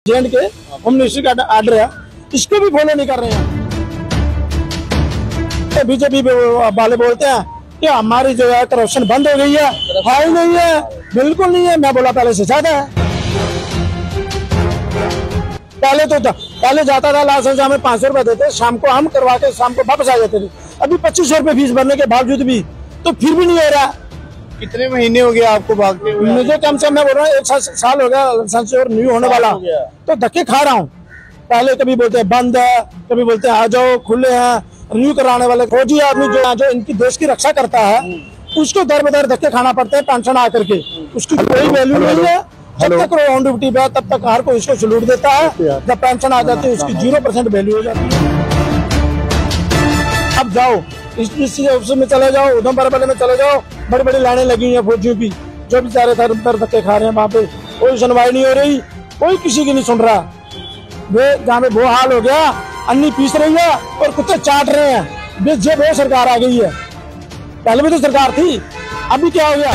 J and के home ministry का order है, इसको भी फॉलो नहीं कर रहे हैं। बीजेपी वाले बोलते हैं कि हमारी जो है करप्शन बंद हो गई है, हाई नहीं है, बिल्कुल नहीं है। मैं बोला पहले से ज्यादा है। पहले जाता था लाइसेंस हमें 500 रुपए देते, शाम को हम करवा के शाम को वापस आ जाते थे। अभी 2500 रुपए फीस भरने के बावजूद भी तो फिर भी नहीं हो रहा। कितने महीने हो गए आपको भागते हुए? मुझे कम से कम मैं बोल रहा हूँ 1 साल हो गया लाइसेंस और न्यू होने वाला, तो धक्के खा रहा हूँ। पहले कभी बोलते हैं बंद है, कभी बोलते हैं आ जाओ खुले हैं। रिन्यू कराने वाले फौजी आदमी जो इनकी देश की रक्षा करता है उसको दर बदर धक्के खाना पड़ता है पेंशन आकर के। उसकी कोई वैल्यू नहीं है। जब तक वो ऑन ड्यूटी पे तब तक हर कोई इसको सलूट देता है, जब पेंशन आ जाती है उसकी 0% वैल्यू हो जाती है। अब जाओ इस में चले जाओ, उधमपुर वाले में चले जाओ, बड़ी बड़ी लाइनें लगी हैं फौजियों की, जो बेचारे धक्के खा रहे हैं। वहाँ पे कोई सुनवाई नहीं हो रही, कोई किसी की नहीं सुन रहा। वे जहाँ पे वो हाल हो गया, अन्नी पीस रही है और कुत्ते चाट रहे हैं। वो सरकार आ गई है, पहले भी तो सरकार थी, अभी क्या हो गया?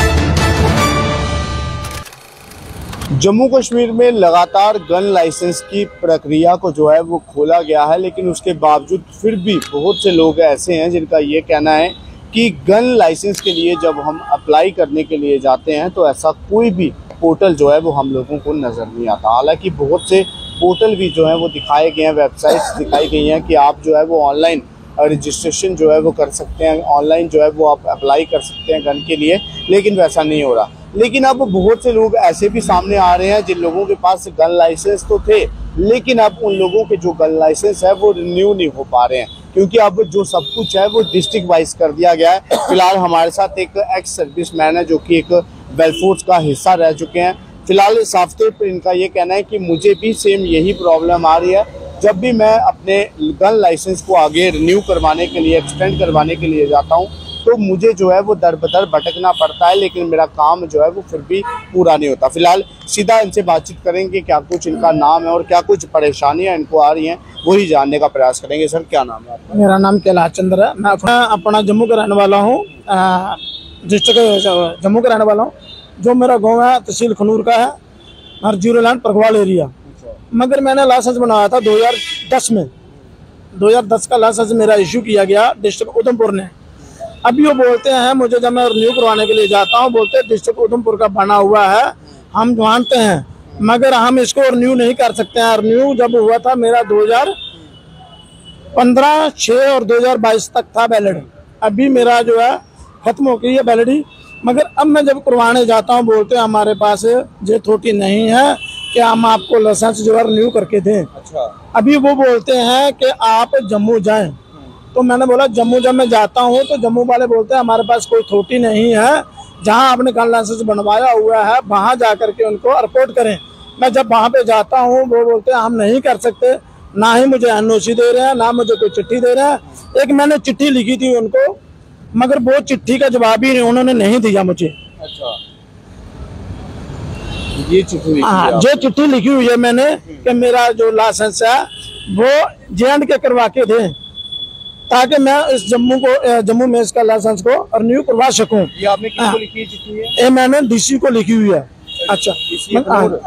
जम्मू कश्मीर में लगातार गन लाइसेंस की प्रक्रिया को जो है वो खोला गया है, लेकिन उसके बावजूद फिर भी बहुत से लोग ऐसे हैं जिनका ये कहना है कि गन लाइसेंस के लिए जब हम अप्लाई करने के लिए जाते हैं तो ऐसा कोई भी पोर्टल जो है वो हम लोगों को नज़र नहीं आता। हालांकि बहुत से पोर्टल भी जो है वो दिखाए गए हैं, वेबसाइट्स दिखाई गई हैं कि आप जो है वो ऑनलाइन रजिस्ट्रेशन जो है वो कर सकते हैं, ऑनलाइन जो है वो आप अप्लाई कर सकते हैं गन के लिए, लेकिन वैसा नहीं हो रहा। लेकिन अब बहुत से लोग ऐसे भी सामने आ रहे हैं जिन लोगों के पास गन लाइसेंस तो थे, लेकिन अब उन लोगों के जो गन लाइसेंस है वो रिन्यू नहीं हो पा रहे हैं, क्योंकि अब जो सब कुछ है वो डिस्ट्रिक्ट वाइज कर दिया गया है। फिलहाल हमारे साथ एक एक्स सर्विस मैन है जो कि एक वेलफोर्स का हिस्सा रह चुके हैं। फिलहाल साफ तौर पर इनका ये कहना है कि मुझे भी सेम यही प्रॉब्लम आ रही है। जब भी मैं अपने गन लाइसेंस को आगे रिन्यू करवाने के लिए, एक्सटेंड करवाने के लिए जाता हूँ तो मुझे जो है वो दर बदर भटकना पड़ता है, लेकिन मेरा काम जो है वो फिर भी पूरा नहीं होता। फिलहाल सीधा इनसे बातचीत करेंगे, क्या कुछ इनका नाम है और क्या कुछ परेशानियां इनको आ रही हैं वही जानने का प्रयास करेंगे। सर क्या नाम है आपका? मेरा नाम कैलाश चंद्र है। मैं अपना जम्मू का रहने वाला हूँ, डिस्ट्रिक्ट जम्मू का रहने वाला हूँ। जो मेरा गाँव है तहसील खनूर का है और जीरो लैंड परगवाल एरिया। मगर मैंने लाइसेंस बनवाया था 2010 में। 2010 का लाइसेंस मेरा इशू किया गया डिस्ट्रिक्ट उधमपुर ने। अभी वो बोलते हैं, मुझे जब मैं रिन्यू करवाने के लिए जाता हूँ बोलते हैं डिस्ट्रिक्ट उधमपुर का बना हुआ है, हम मानते हैं मगर हम इसको रिन्यू नहीं कर सकते हैं। रिन्यू जब हुआ था मेरा 2015, 6 और 2022 तक था वैलिड। अभी मेरा जो है खत्म हो गई है वैलिडी। मगर अब मैं जब करवाने जाता हूँ बोलते हैं हमारे पास ये थोटी नहीं है कि हम आपको लाइसेंस जो है रिन्यू करके दें। अच्छा। अभी वो बोलते हैं कि आप जम्मू जाएं, तो मैंने बोला जम्मू जब मैं जाता हूँ तो जम्मू वाले बोलते हैं हमारे पास कोई थोटी नहीं है, जहाँ आपने गन लाइसेंस बनवाया हुआ है वहाँ जा करके उनको रिपोर्ट करें। मैं जब वहाँ पे जाता हूँ वो बोलते हैं हम नहीं कर सकते, ना ही मुझे एनओसी दे रहे हैं, ना मुझे कोई चिट्ठी दे रहे हैं। एक मैंने चिट्ठी लिखी थी उनको, मगर वो चिट्ठी का जवाब ही उन्होंने नहीं दिया मुझे। अच्छा, ये चिट्ठी? हाँ, जो चिट्ठी लिखी हुई है मैंने कि मेरा जो लाइसेंस है वो जेएंड के करवा के दें, ताकि मैं इस जम्मू में इसका लाइसेंस को रिन्यू करवा सकूं। ये आपने किसको लिखी चिट्ठी है? ये मैंने डीसी को लिखी हुई है। अच्छा,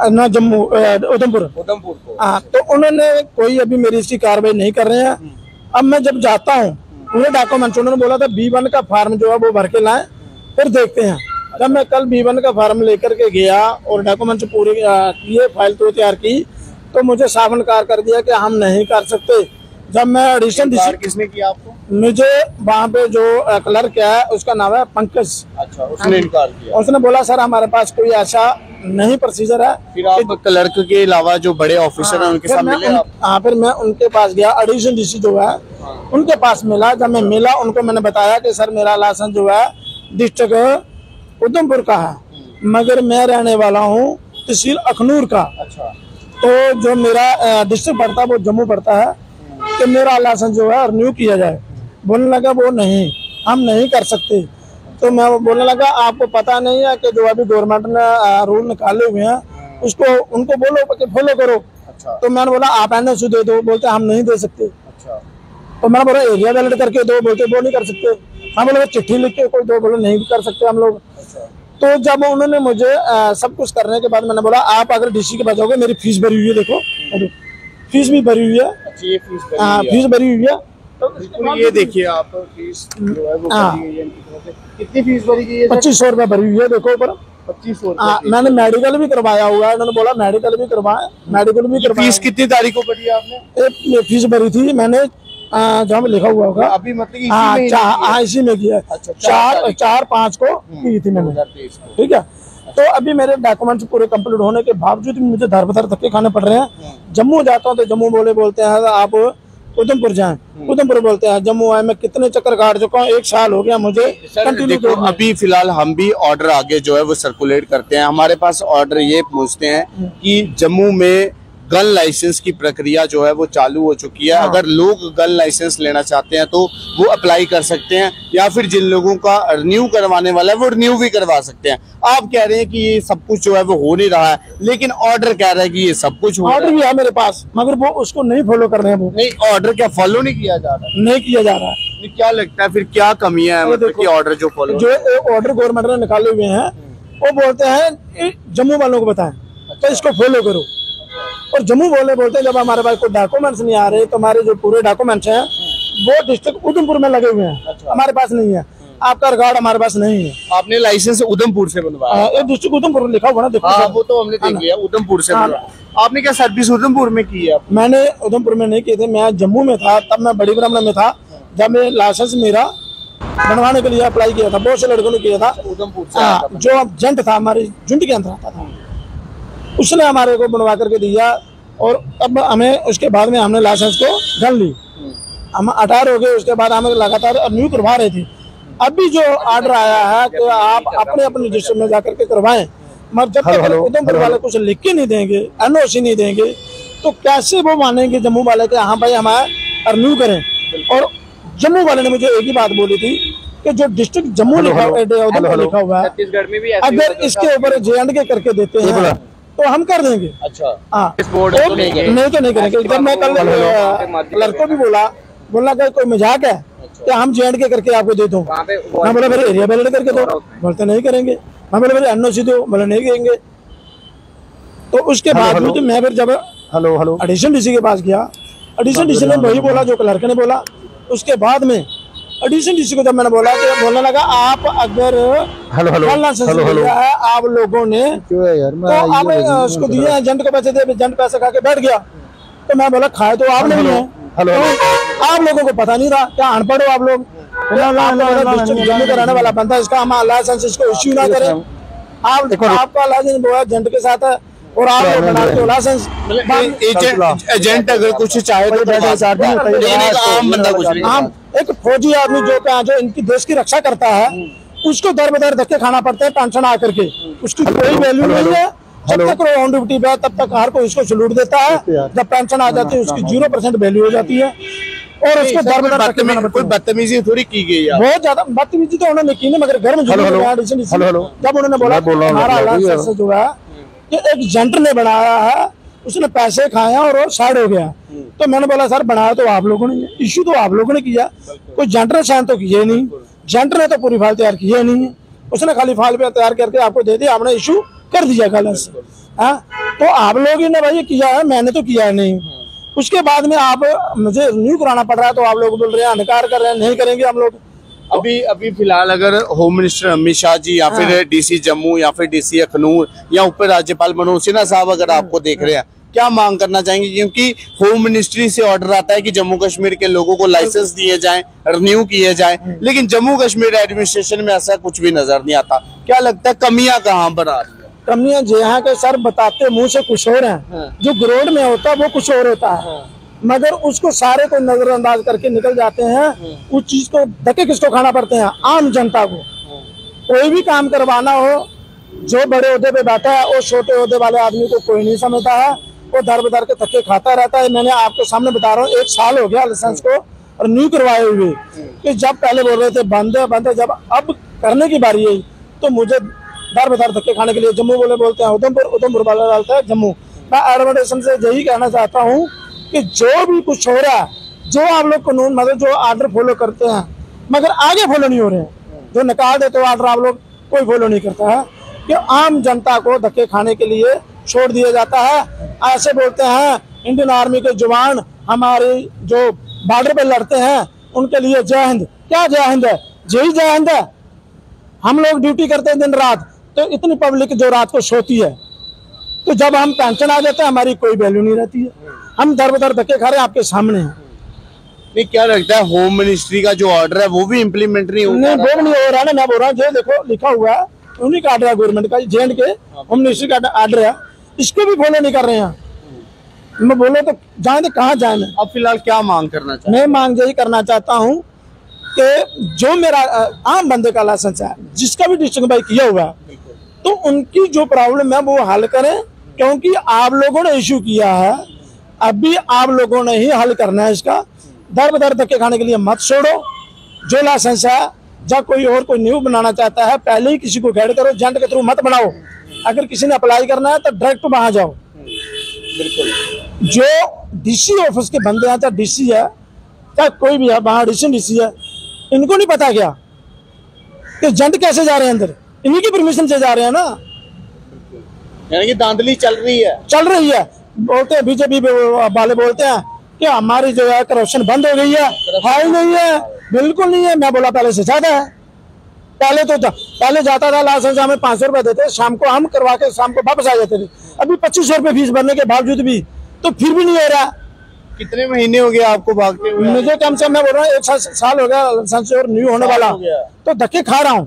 ना जम्मू उधमपुर को। हाँ, तो उन्होंने कोई अभी मेरी इसकी कार्रवाई नहीं कर रहे हैं। अब मैं जब जाता हूँ पूरे डॉक्यूमेंट्स, उन्होंने बोला था B1 का फार्म जो है वो भर के लाएं फिर देखते हैं। जब मैं कल B1 का फार्म लेकर के गया और डॉक्यूमेंट्स पूरे किए, फाइल तो तैयार की, तो मुझे साफ इनकार कर दिया कि हम नहीं कर सकते। जब मैं एडिशन किसने किया आपको? मुझे वहाँ पे जो क्लर्क है उसका नाम है पंकज। अच्छा, उसने इनकार किया? उसने बोला सर हमारे पास कोई ऐसा नहीं प्रोसीजर है। फिर आप क्लर्क के अलावा जो बड़े ऑफिसर हैं उनके साथ मिले आप? हाँ, फिर मैं उनके पास गया, एडिशन डीसी जो है उनके पास मिला। जब मैं मिला उनको मैंने बताया कि सर मेरा लाइसेंस जो है डिस्ट्रिक्ट उधमपुर का है, मगर मैं रहने वाला हूँ तहसील अखनूर का। अच्छा। तो जो मेरा डिस्ट्रिक्ट पड़ता है वो जम्मू पड़ता है, कि मेरा लाइसेंस जो है रिन्यू किया जाए। बोलने लगा वो नहीं, हम नहीं कर सकते। तो मैं बोलने लगा आपको पता नहीं है कि जो अभी गवर्नमेंट ने रूल निकाले हुए हैं उसको उनको बोलो कि फॉलो करो। अच्छा। तो मैंने बोला आप एनओसी दे दो, बोलते हम नहीं दे सकते। अच्छा। तो मैंने बोला एरिया वैलिड करके दो, बोलते वो नहीं कर सकते। हम बोले चिट्ठी लिख के कोई दो, बोले नहीं कर सकते हम लोग। अच्छा। तो जब उन्होंने मुझे सब कुछ करने के बाद मैंने बोला आप अगर डीसी के पास जाओगे, मेरी फीस भरी हुई है, देखो फीस भी भरी हुई है। अच्छा, ये फीस भरी हुई है। तो ये देखिए आप फीस जो है वो भरी गई है इनकी तरफ से। कितनी फीस भरी गई है? 2500 रुपये भरी हुई है, देखो ऊपर 2500। मैंने मेडिकल भी करवाया हुआ है, उन्होंने बोला मेडिकल भी करवाया, मेडिकल भी करवाया। फीस कितनी तारीख को भरी है आपने? एक फीस भरी थी मैंने जहाँ पे लिखा हुआ होगा अभी, मतलब इसी में किया। अच्छा, 4/5 को की थी मैंने, ठीक है। तो अभी मेरे डॉक्यूमेंट्स पूरे कंप्लीट होने के बावजूद मुझे दर बदर धक्के खाने पड़ रहे हैं। जम्मू जाता हूँ तो जम्मू बोलते हैं आप उधमपुर जाएं, उधमपुर बोलते हैं। जम्मू आए, मैं कितने चक्कर काट चुका हूँ, 1 साल हो गया मुझे कंटिन्यू। देखो अभी फिलहाल हम भी ऑर्डर आगे जो है वो सर्कुलेट करते हैं। हमारे पास ऑर्डर ये पूछते हैं कि जम्मू में गन लाइसेंस की प्रक्रिया जो है वो चालू हो चुकी है। अगर लोग गन लाइसेंस लेना चाहते हैं तो वो अप्लाई कर सकते हैं, या फिर जिन लोगों का रिन्यू करवाने वाला है वो रिन्यू भी करवा सकते हैं। आप कह रहे हैं कि ये सब कुछ जो है वो हो नहीं रहा है, लेकिन ऑर्डर कह रहा है कि ये सब कुछ हो रहा है। ऑर्डर भी है मेरे पास, मगर वो उसको नहीं फॉलो कर रहे हैं। वो नहीं, ऑर्डर क्या फॉलो नहीं किया जा रहा? नहीं किया जा रहा है। क्या लगता है फिर क्या कमियां है, मतलब कि ऑर्डर जो फॉलो, जो ऑर्डर गवर्नमेंट ने निकाले हुए हैं वो बोलते हैं जम्मू वालों को बताएं तो इसको फॉलो करो। और जम्मू बोलते हैं जब हमारे पास कोई डॉक्यूमेंट्स नहीं आ रहे तो हमारे जो पूरे डॉक्यूमेंट्स हैं वो डिस्ट्रिक्ट उधमपुर में लगे हुए हैं। अच्छा। हमारे पास नहीं है, आपका रिकॉर्ड हमारे पास नहीं है। आपने लाइसेंस उधमपुर से बनवाया? एक डिस्ट्रिक्ट उधमपुर लिखा हुआ ना, देखो। वो तो हमने देख लिया, उधमपुर से बनवाया। आपने क्या सर्विस उधमपुर में की है? मैंने उधमपुर में नहीं की थी, मैं जम्मू में था, तब मैं बड़ी ब्राह्मण में था। जब मैं लाइसेंस मेरा बनवाने के लिए अप्लाई किया था, बहुत से लड़कों ने किया था उधमपुर से। जो जेंट था हमारे झुंड के अंदर आता था, उसने हमारे को बनवा करके दिया। और अब हमें उसके बाद में हमने लाइसेंस को धर ली, हम 18 हो गए। उसके बाद हमें लगातार रिन्यू करवा रहे थे। अभी जो ऑर्डर आया है कि आप अपने अपने डिस्ट्रिक्ट में जाकर के करवाएं, मगर जब तक उधमपुर वाले कुछ लिख के नहीं देंगे, एनओसी नहीं देंगे, तो कैसे वो मानेंगे जम्मू वाले कि हाँ भाई हमारा रिन्यू करें। और जम्मू वाले ने मुझे एक ही बात बोली थी कि जो डिस्ट्रिक्ट जम्मू लिखा उधमपुर लिखा हुआ है, छत्तीसगढ़ में भी अगर इसके ऊपर J&K करके देते हैं तो हम कर देंगे। अच्छा, हाँ, नहीं तो नहीं करेंगे। जब मैं कल लड़कों भी बोलना कि कोई मजाक है कि हम J&K करके आपको दे दूं। मैं बोला मेरे एरिया बैलेट करके दो, बोलते नहीं करेंगे। मैं बोला मेरे एनओसी दो, बोले नहीं देंगे। तो उसके बाद में मैं फिर जब एडिशनल डीसी के पास गया, एडिशनल डीसी ने वही बोला जो क्लर्क ने बोला। उसके बाद में एडिशनल डीसी को जब मैंने बोला कि बोलने लगा आप अगर लाइसेंस लिया है आप लोगों ने तो आप उसको दिए हैं, एजेंट को पैसे दे, एजेंट पैसे खा के बैठ गया। तो मैं बोला खाए तो आप नहीं है, तो आप लोगों को पता नहीं रहा, क्या अनपढ़ हो आप लोग? जम्मू का रहने वाला बंदा, इसका हम लाइसेंस इसको इश्यू ना करें। आपका लाइसेंस वो एजेंट के साथ है और आप लोग लाइसेंस एजेंट अगर कुछ चाहे तो आम बंदा कुछ नहीं। आम एक फौजी आदमी जो इनकी देश की रक्षा करता है उसको दर बदर धक्के खाना पड़ता है पेंशन आकर के, उसकी कोई वैल्यू नहीं है। जब तक वो ऑन ड्यूटी पे है तब तक हर कोई इसको सैल्यूट देता है, जब पेंशन आ जाती है उसकी 0% वैल्यू हो जाती है। और उसको दर बदर कोई बदतमीजी थोड़ी की गई है, बहुत ज्यादा बदतमीजी तो उन्होंने की नहीं, मगर घर में जब उन्होंने बोला हमारा लाइसेंस जो है कि एक एजेंट ने बनाया है, उसने पैसे खाए और वो साइड हो गया। तो मैंने बोला सर बनाया तो आप लोगों ने, इश्यू तो आप लोगों ने किया, कोई एजेंट ने साइन तो किए नहीं, एजेंट ने तो पूरी फाइल तैयार की है नहीं, उसने खाली फाइल पे तैयार करके आपको दे दिया, आपने इशू कर दिया गलत से। तो आप लोग ने भाई किया है, मैंने तो किया है नहीं। उसके बाद में आप मुझे रिन्यू कराना पड़ रहा है तो आप लोग बोल रहे हैं इनकार कर रहे हैं, नहीं करेंगे हम लोग। अभी फिलहाल अगर होम मिनिस्टर अमित शाह जी या फिर डीसी जम्मू या फिर डीसी अखनूर या ऊपर राज्यपाल मनोज सिन्हा साहब अगर आपको देख रहे हैं, क्या मांग करना चाहेंगे? क्योंकि होम मिनिस्ट्री से ऑर्डर आता है कि जम्मू कश्मीर के लोगों को लाइसेंस दिए जाएं, रिन्यू किए जाएं, लेकिन जम्मू कश्मीर एडमिनिस्ट्रेशन में ऐसा कुछ भी नजर नहीं आता। क्या लगता है कमियां कहाँ पर आ रही है? कमियां जो है कि सर बताते मुंह से कुछ और है, जो ग्राउंड में होता है वो कुछ और होता है, मगर उसको सारे को नजरअंदाज करके निकल जाते हैं। उस चीज को धक्के किसको खाना पड़ते हैं? आम जनता को। कोई भी काम करवाना हो, जो बड़े ओहदे पे बैठा है और छोटे ओहदे वाले आदमी को कोई नहीं समझता है, वो दर बदर के धक्के खाता रहता है। मैंने आपके सामने बता रहा हूँ 1 साल हो गया लाइसेंस को और न्यू करवाए हुए, कि जब पहले बोल रहे थे बंद है, जब अब करने की बारी आई तो मुझे दर बदर धक्के खाने के लिए जम्मू बोलते हैं उधमपुर वाले डालता है जम्मू। मैं एडमिनिस्ट्रेशन से यही कहना चाहता हूँ कि जो भी कुछ हो रहा है, जो आप लोग कानून मतलब जो आर्डर फॉलो करते हैं मगर आगे फॉलो नहीं हो रहे हैं, जो निकाल देते हो आर्डर आप लोग कोई फॉलो नहीं करता है कि आम जनता को धक्के खाने के लिए छोड़ दिया जाता है। ऐसे बोलते हैं इंडियन आर्मी के जवान हमारे जो बॉर्डर पे लड़ते हैं उनके लिए जय हिंद। क्या जय हिंद है? यही जय हिंद है। हम लोग ड्यूटी करते हैं दिन रात, तो इतनी पब्लिक जो रात को सोती है, तो जब हम पेंशन आ जाते हैं हमारी कोई वैल्यू नहीं रहती है। हम दर बदर धक्के खा रहे हैं, आपके सामने हैं। नहीं, क्या लगता है होम मिनिस्ट्री का जो ऑर्डर है वो भी इम्प्लीमेंट नहीं हो नहीं, वो भी नहीं हो रहा है ना। मैं बोल रहा हूँ जो देखो लिखा हुआ है उन्हीं का ऑर्डर है, गवर्नमेंट का जेएंड के होम मिनिस्ट्री का ऑर्डर है, इसको भी फॉलो नहीं कर रहे हैं। मैं बोलो तो जाए तो कहाँ जाए? मैं अब फिलहाल क्या मांग करना चाहिए? मैं मांग यही करना चाहता हूँ कि जो मेरा आम बंदे का लाइसेंस है, जिसका भी डिस्ट्रिक्ट भाई किया हुआ है, तो उनकी जो प्रॉब्लम है वो हल करें, क्योंकि आप लोगों ने इश्यू किया है, अभी आप लोगों ने ही हल करना है इसका। दर बदर धक्के खाने के लिए मत छोड़ो। जो लाइसेंस है, जब कोई और कोई न्यू बनाना चाहता है पहले ही किसी को गाइड करो, जेंट के थ्रू मत बनाओ। अगर किसी ने अप्लाई करना है तो डायरेक्ट वहां जाओ। बिल्कुल। जो डीसी ऑफिस के बंदे हैं, चाहे डीसी है चाहे कोई भी है, वहां डीसी है, इनको नहीं पता क्या कि जेंट कैसे जा रहे हैं अंदर? इन्हीं की परमिशन से जा रहे हैं ना। यानी कि धांधली चल रही है। बोलते हैं बीजेपी वाले बोलते हैं कि हमारी जो है करप्शन बंद हो गई है ही नहीं है, बिल्कुल नहीं है। मैं बोला पहले से ज्यादा है। पहले जाता था लाइसेंस हमें 500 रुपए देते, शाम को हम करवा के शाम को वापस आ जाते थे। अभी 2500 रुपए फीस भरने के बावजूद भी तो फिर भी नहीं हो रहा। कितने महीने हो गए आपको भागते हुए? मुझे कम से कम मैं बोल रहा हूँ 1 साल हो गया लाइसेंस और न्यू होने वाला, तो धक्के खा रहा हूँ।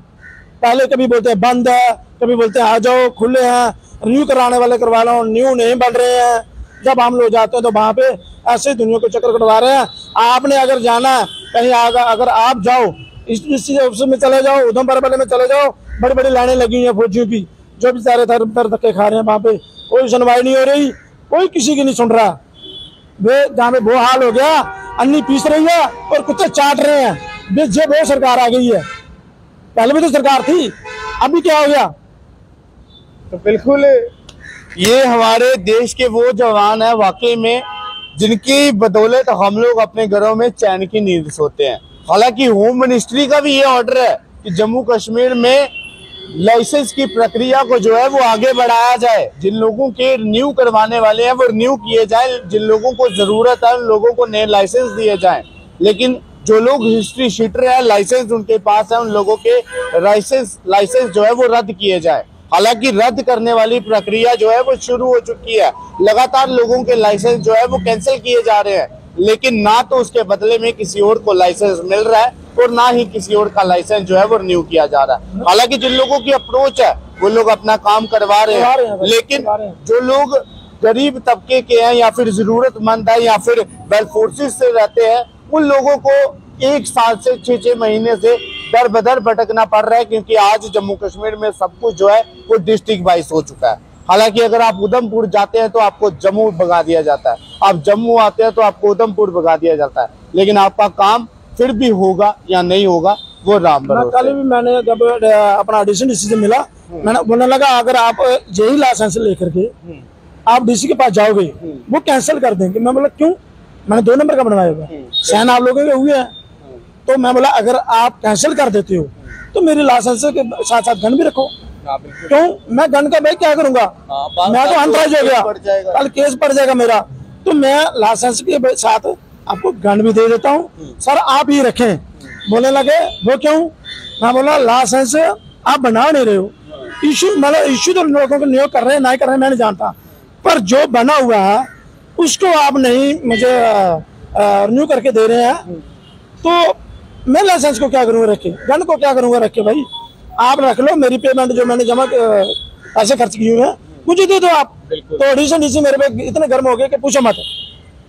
पहले कभी बोलते हैं बंद है, कभी बोलते हैं आ जाओ खुले हैं, रिन्यू कराने वाले करवा लो, न्यू नहीं बन रहे हैं। जब हम लोग जाते हैं तो वहाँ पे ऐसे दुनिया को चक्कर कटवा रहे हैं। आपने अगर जाना है कहीं अगर आप जाओ इस ऑफिस में चले जाओ, उधमपुर वाले में चले जाओ, बड़ी बड़ी लाइनें लगी हुई हैं फौजियों की, जो बेचारे थर धक्के खा रहे हैं। वहाँ पे कोई सुनवाई नहीं हो रही, कोई किसी की नहीं सुन रहा। वे जहाँ पे वो हाल हो गया, अन्नी पीस रही है और कुत्ते चाट रहे हैं। जे वो सरकार आ गई है, पहले भी तो सरकार थी, अभी क्या हो गया? तो बिल्कुल ये हमारे देश के वो जवान है वाकई में, जिनकी बदौलत हम लोग अपने घरों में चैन की नींद सोते हैं। हालांकि होम मिनिस्ट्री का भी ये ऑर्डर है कि जम्मू कश्मीर में लाइसेंस की प्रक्रिया को जो है वो आगे बढ़ाया जाए। जिन लोगों के न्यू करवाने वाले हैं वो न्यू किए जाए, जिन लोगों को जरूरत है उन लोगों को नए लाइसेंस दिए जाएं। लेकिन जो लोग हिस्ट्री शीटर है, लाइसेंस उनके पास है, उन लोगों के लाइसेंस जो है वो रद्द किए जाए। हालांकि रद्द करने वाली प्रक्रिया जो है वो शुरू हो चुकी है। लगातार लोगों के लाइसेंस जो है वो कैंसिल किए जा रहे हैं, लेकिन ना तो उसके बदले में किसी और को लाइसेंस मिल रहा है और ना ही किसी और का लाइसेंस जो है वो रिन्यू किया जा रहा है। हालांकि जिन लोगों की अप्रोच है वो लोग अपना काम करवा रहे हैं, लेकिन जो लोग गरीब तबके के हैं या फिर जरूरतमंद है या फिर वेल फोर्सेस से रहते हैं, उन लोगों को 1 साल से 6 महीने से दर बदर भटकना पड़ रहा है, क्योंकि आज जम्मू कश्मीर में सब कुछ जो है वो डिस्ट्रिक्ट वाइज हो चुका है। हालांकि अगर आप उधमपुर जाते हैं तो आपको जम्मू भगा दिया जाता है, आप जम्मू आते हैं तो आपको उधमपुर भगा दिया जाता है, लेकिन आपका काम फिर भी होगा या नहीं होगा वो राम भरोसे। कल भी मैंने जब अपना एडिशन डीसी से मिला, मैंने बोलने लगा अगर आप यही लाइसेंस लेकर के आप डीसी के पास जाओगे वो कैंसिल कर देंगे। मैं बोला क्यों? मैंने 2 नंबर का बनवाया हुआ, सहन आप लोगों के हुए हैं। तो मैं बोला अगर आप कैंसिल कर देते हो तो मेरी लाइसेंस के साथ साथ गन भी रखो। क्यों? मैं गन का भाई क्या करूंगा? मैं तो अनथराइज हो गया, कल केस पड़ जाएगा मेरा। तो मैं लाइसेंस के साथ आपको गन भी दे देता हूँ, सर आप ही रखें। बोलने लगे वो क्यों? मैं बोला लाइसेंस आप बना नहीं रहे हो, इश्यू मतलब इश्यू तो लोगों को नियोग कर रहे हैं, नहीं कर रहे हैं मैं नहीं जानता, पर जो बना हुआ है उसको आप नहीं मुझे रिन्यू करके दे रहे हैं, तो मैं लाइसेंस को क्या करूँगा रखे, गन को क्या करूँगा रखे? भाई आप रख लो, मेरी पेमेंट जो मैंने जमा पैसे खर्च किए हुए हैं मुझे दे दो आप। तो एडिशन डीसी मेरे पे इतने गर्म हो गए कि पूछो मत।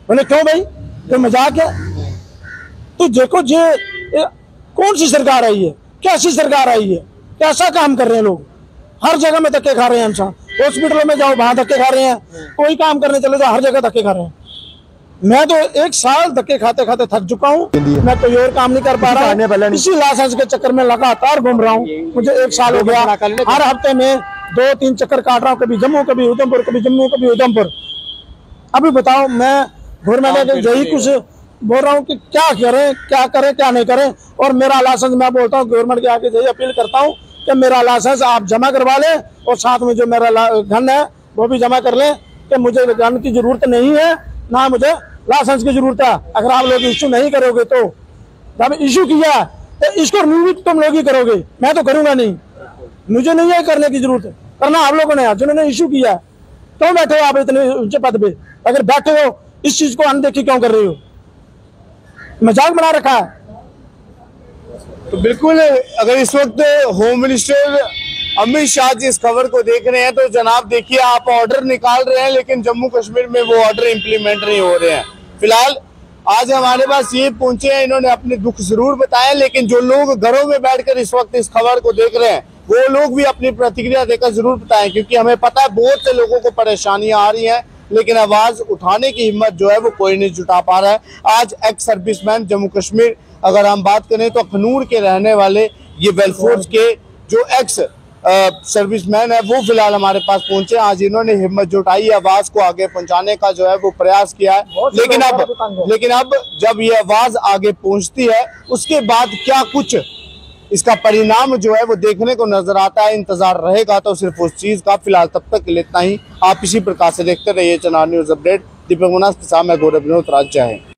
बोले क्यों भाई, तो मजाक है? तो देखो ये कौन सी सरकार आई है, कैसी सरकार आई है, कैसा काम कर रहे हैं लोग। हर जगह में धक्के खा रहे हैं इंसान, हॉस्पिटलों में जाओ वहां धक्के खा रहे हैं, कोई काम करने चले जाओ हर जगह धक्के खा रहे हैं। मैं तो 1 साल धक्के खाते खाते थक चुका हूँ, मैं कोई और काम नहीं कर पा रहा हूँ, इसी लाइसेंस के चक्कर में लगातार घूम रहा हूँ। मुझे 1 साल हो गया, हर हफ्ते में 2-3 चक्कर काट रहा हूँ, कभी जम्मू कभी उधमपुर, कभी जम्मू कभी उधमपुर। अभी बताओ मैं गवर्नमेंट यही कुछ बोल रहा हूँ कि क्या करें क्या नहीं करें। और मेरा लाइसेंस मैं बोलता हूँ गवर्नमेंट के आगे यही अपील करता हूँ कि मेरा लाइसेंस आप जमा करवा लें और साथ में जो मेरा गन है वो भी जमा कर लें कि मुझे गन की जरूरत नहीं है, ना मुझे लाइसेंस की जरूरत है। अगर आप लोग इशू नहीं करोगे तो जब इशू किया तो इसको रिन्यू तुम लोग ही करोगे, मैं तो करूंगा नहीं। मुझे नहीं है करने की जरूरत, करना आप लोगों ने, जिन्होंने इशू किया। क्यों बैठे हो आप इतने ऊंचे पद पे? अगर बैठे हो इस चीज को अनदेखी क्यों कर रहे हो? मजाक बना रखा है। तो बिल्कुल, अगर इस वक्त होम मिनिस्टर अमित शाह जी इस खबर को देख रहे हैं तो जनाब देखिए, आप ऑर्डर निकाल रहे हैं लेकिन जम्मू कश्मीर में वो ऑर्डर इंप्लीमेंट नहीं हो रहे हैं। फिलहाल आज हमारे पास ये पहुंचे हैं, इन्होंने अपने दुख जरूर बताए, लेकिन जो लोग घरों में बैठकर इस वक्त इस खबर को देख रहे हैं वो लोग भी अपनी प्रतिक्रिया देकर जरूर बताएं, क्योंकि हमें पता है बहुत से लोगों को परेशानियां आ रही हैं लेकिन आवाज उठाने की हिम्मत जो है वो कोई नहीं जुटा पा रहा है। आज एक्स सर्विसमैन जम्मू कश्मीर, अगर हम बात करें तो अखनूर के रहने वाले ये वेलफोर्स के जो एक्स सर्विसमैन है वो फिलहाल हमारे पास पहुंचे। आज इन्होंने हिम्मत जुटाई, आवाज को आगे पहुंचाने का जो है वो प्रयास किया है, लेकिन अब जब ये आवाज आगे पहुंचती है उसके बाद क्या कुछ इसका परिणाम जो है वो देखने को नजर आता है, इंतजार रहेगा तो सिर्फ उस चीज का। फिलहाल तब तक के लिए इतना ही। आप इसी प्रकार से देखते रहिए चनार न्यूज अपडेट। दीपक मुनास के साथ मैं गौरव विनोद राज। जय हिंद।